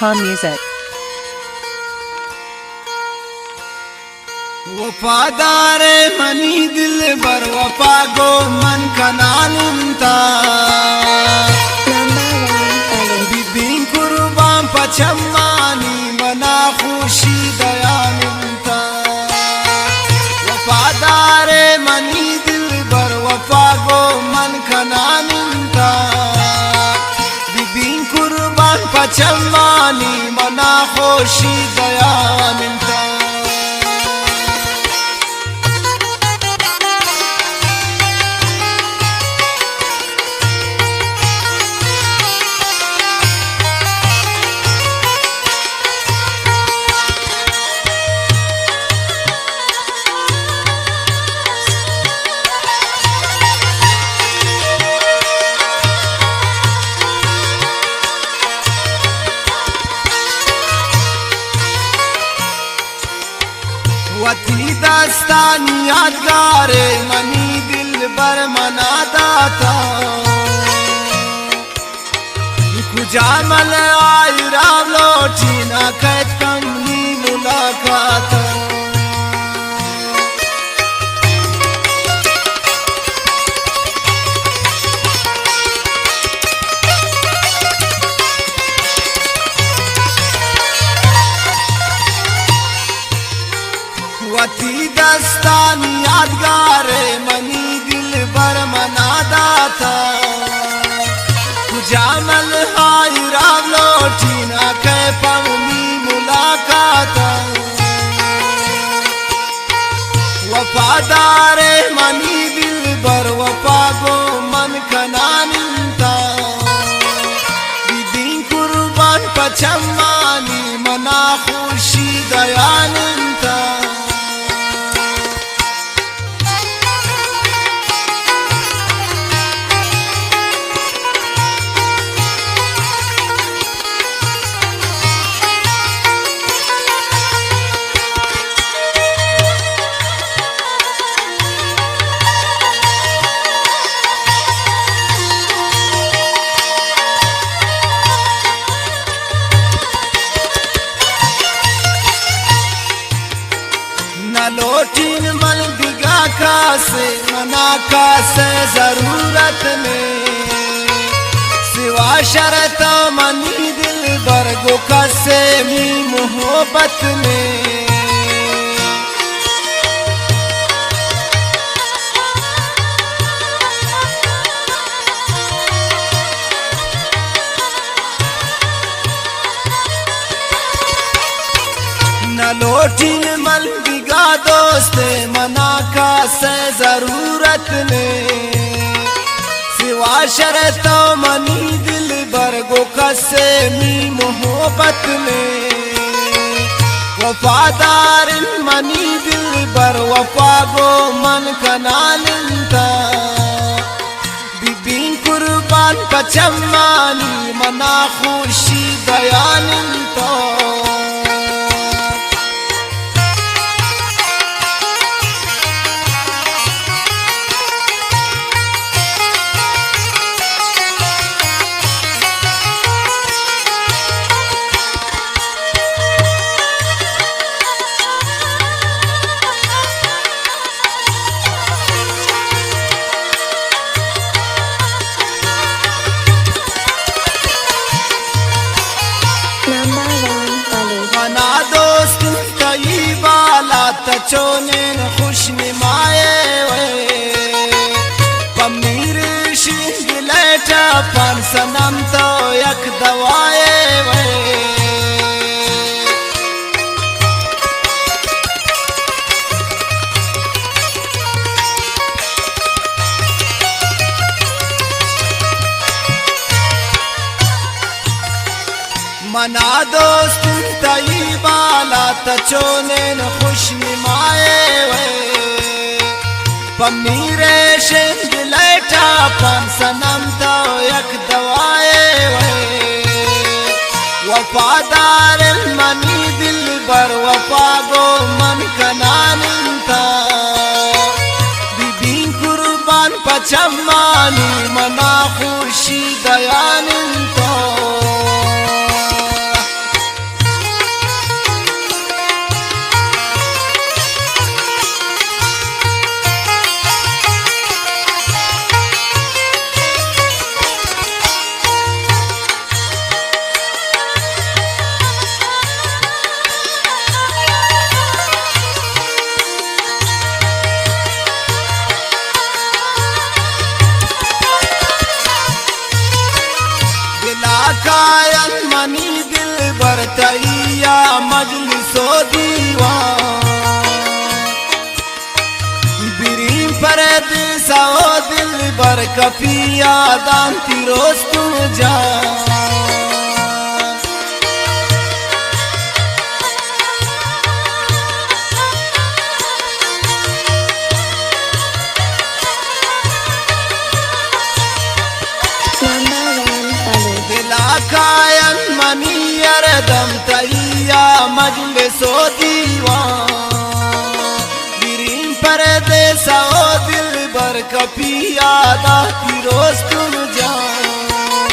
AnandRadio.com music. वफादार money दिल बर वफा गो मन कनालुंता बीबी कुर्बान पचम्मानी मना खुशी दयालुंता वफादार मनी दिल बर वफा गो मन कनालुंता बीबी कुर्बान पचम्मानी मना खुशी दयालुंता वती दास्तान यादगार मनी दिल बर मना दाता कुजामल आई राम लोटी ना कैद कमली मुलाकात वती दस्तान यादगार मनी दिल बर मना दाता कुजामल हाय राम लोटी ना कै पवनी मुलाकात वफादार मनी दिल बर वफा गो मन कनानिंता दीदी कुर्बान पचम्मानी मना खुशी दयानिंता लोटीन मन बिगा का से मना का से जरूरत में सिवा शरत मनी दिल बरगो का से मी मोहब्बत में न लोटीन मन बिगा दोस्त मना का से जरूरत में सिवा शरत मनी दिल बरगो कसे मी मोहब्बत में वफादार मनी दिल बर वफा गो मन कनालिंता बीबी कुर्बान पचम्मानी मना खुशी दयालिंता तचोने खुश निमाए वे पमीर शिंग लेटा पर सनम तो यक दवाए वे मना दोस्त तई बाला तचोने खुश निमाए वे पमीरे शिंग लेटा पर सनम तो यक दवाए वे वफादार मनी दिल बर वफा गो मन कनानिंता बीबी कुर्बान पचम्मानी मना खुशी दयानिंता बरतैया मजलिसो दीवान बिरी परदेसा ओ दिल बर कपिया दांती रोज तू जा कायन मनियर दम तैया मजलिसो दीवान बिरीन परदेसा ओ दिल बर कपिया दाती रोज तुम जान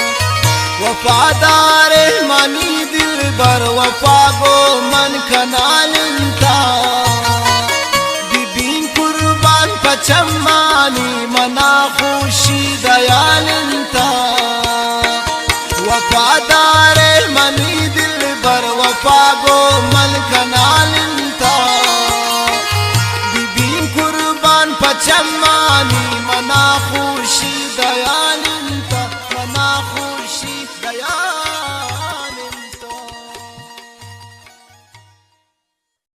वफादार मनी दिल बर वफा गो मन कनालिंता बिबीन कुर्बान पचम्मानी मना खुशी दयालिंता वफादार मनी दिल बर वफा गो मन कनालिंता बिबीन कुर्बान पचम्मानी मना खुशी दया